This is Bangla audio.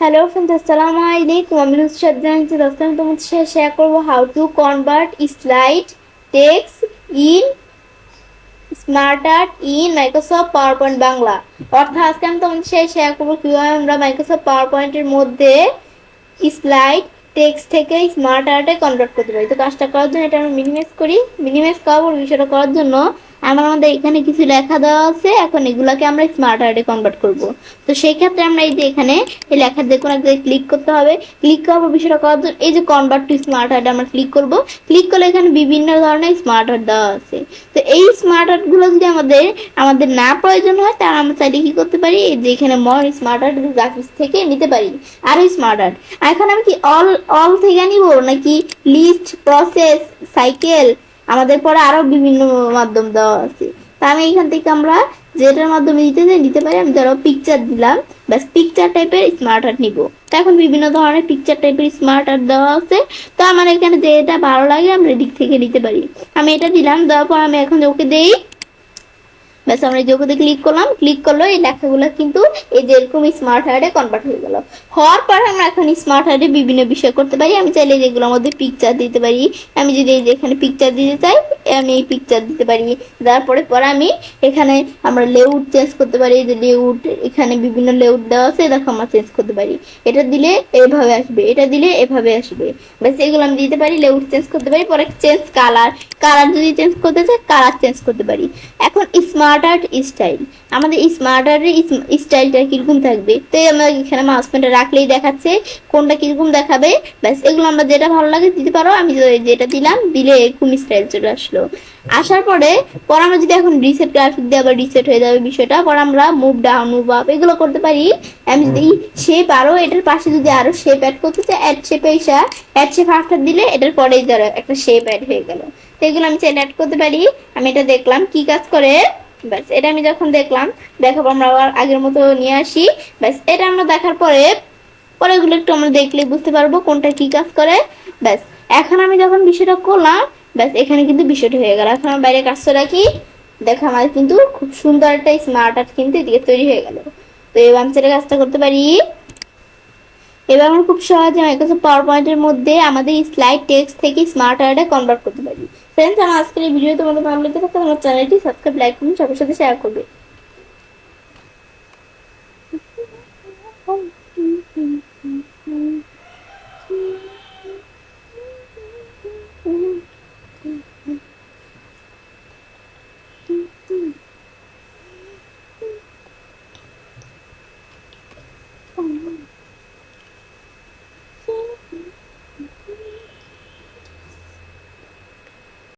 হ্যালো ফ্রেন্ডস, আসসালামু আলাইকুম। আমি নুসরাত জাহান। দোস্ত, আমি তোমাদের সাথে শেয়ার করবো how to convert slide text in smart art in Microsoft power point Bangla. অর্থাৎ আজকে আমি তোমাদের সাথে শেয়ার করবো কিভাবে আমরা মাইক্রোসফট পাওয়ার পয়েন্টের মধ্যে স্লাইড টেক্সট থেকে স্মার্ট আর্টে কনভার্ট করতে পারি। তো কাজটা করার জন্য এটা আমি মিনিমাইজ করি। মিনিমাইজ করার বিষয়টা করার জন্য আমাদের এখানে কিছু লেখা দেওয়া আছে। এখন এগুলাকে আমরা স্মার্ট আর্টে কনভার্ট করব। তো সেই ক্ষেত্রে আমরা এই যে এখানে এই লেখা যে কোনো একটা ক্লিক করতে হবে। ক্লিক করার বিষয়টা করার জন্য এই যে কনভার্ট টু স্মার্ট আর্টে আমরা ক্লিক করব। ক্লিক করলে এখানে বিভিন্ন ধরনের স্মার্ট আর্ট দেওয়া আছে। তো এই স্মার্ট আর্ট গুলো যদি আমাদের না প্রয়োজন হয়, তাহলে আমরা চাইলে কি করতে পারি, এই যে এখানে মর স্মার্ট আর্ট গ্রাফিক্স থেকে নিতে পারি আরো স্মার্ট আর্ট। এখন আমি কি অল অল থেকে নিব, নাকি লিস্ট, প্রসেস, সাইকেল, আমাদের পরে আরো বিভিন্ন মাধ্যম দেওয়া আছে। তা আমি এখান থেকে আমরা যেটার মাধ্যমে নিতে পারি। আমি ধরো পিকচার দিলাম, ব্যাস পিকচার টাইপের স্মার্ট আর্ট নিব। তো এখন বিভিন্ন ধরনের পিকচার টাইপের স্মার্ট আর্ট দেওয়া আছে। তো আমার এখানে যেটা ভালো লাগে আমরা এদিক থেকে নিতে পারি। আমি এটা দিলাম, দেওয়ার পর আমি এখন ওকে দেই। ব্যাস আমরা যোগতে ক্লিক করলাম। ক্লিক করলো এই লেখাগুলো কিন্তু এই যে এরকম স্মার্ট আর্টে কনভার্ট হয়ে গেল। হওয়ার পর আমরা এখন স্মার্ট আর্টে বিভিন্ন বিষয় করতে পারি। আমি চাইলে যেগুলোর মধ্যে পিকচার দিতে পারি। আমি যদি এই যে এখানে পিকচার দিতে চাই, আমি এই পিকচার দিতে পারি। তারপরে আমি এখানে আমরা লেআউট চেঞ্জ করতে পারি। এই যে লেআউট, এখানে বিভিন্ন লেআউট দেওয়া আছে, দেখো আমরা চেঞ্জ করতে পারি। এটা দিলে এভাবে আসবে, এটা দিলে এভাবে আসবে। ব্যাস এগুলো আমি দিতে পারি, লেআউট চেঞ্জ করতে পারি। পরে চেঞ্জ কালার, কালার যদি চেঞ্জ করতে চাই কালার চেঞ্জ করতে পারি। এখন স্মার্ট আর্ট স্টাইল, আমাদের স্মার্ট আর্টের স্টাইলটা কিরকম থাকবে, তো আমরা এখানে মাউস পয়েন্টার রাখলেই দেখাচ্ছে কোনটা কিরকম দেখাবে। ব্যাস এগুলো আমরা যেটা ভালো লাগে দিতে পারো। আমি যেটা দিলাম, দিলে এরকম স্টাইল চলে আসলো। আসার পরে আমরা যদি এখন রিসেট গ্রাফিক দিয়ে আবার রিসেট হয়ে যাবে বিষয়টা। পর আমরা মুভ ডাউন, মুভ আপ এগুলো করতে পারি। আমি যদি শেপ আরো এটার পাশে যদি আরো শেপ অ্যাড করতে চাই, অ্যাড শেপে অ্যাড শেপ আফটার দিলে এটার পরেই ধরো একটা শেপ অ্যাড হয়ে গেল। তো এগুলো আমি চাইলে অ্যাড করতে পারি। আমি এটা দেখলাম কি কাজ করে। ব্যাস এটা আমি যখন দেখলাম, দেখাবো আমরা আবার আগের মতো নিয়ে আসি। ব্যাস এটা আমরা দেখার পরে এগুলো একটু আমরা দেখলে বুঝতে পারবো কোনটা কি কাজ করে। ব্যাস এখন আমি যখন বিষয়টা করলাম, ব্যাস এখানে কিন্তু বিষয়টা হয়ে গেল। এখন আমি বাইরে কাজটা রাখি, দেখো আমার কিন্তু খুব সুন্দর একটা স্মার্ট আর্ট কিন্তু এদিকে তৈরি হয়ে গেল। তো এবার আমি সেটা কাজটা করতে পারি। এবার আমরা খুব সহজে মাইক্রোসফট পাওয়ার পয়েন্টের মধ্যে আমাদের স্লাইড টেক্সট থেকে স্মার্ট আর্টে কনভার্ট করতে পারি। ফ্রেন্ডস, আমার আজকের এই ভিডিও তোমাদের ভালো লেগে থাকে, আমার চ্যানেলটি সাবস্ক্রাইব, লাইক করুন, সবার সাথে শেয়ার করবে।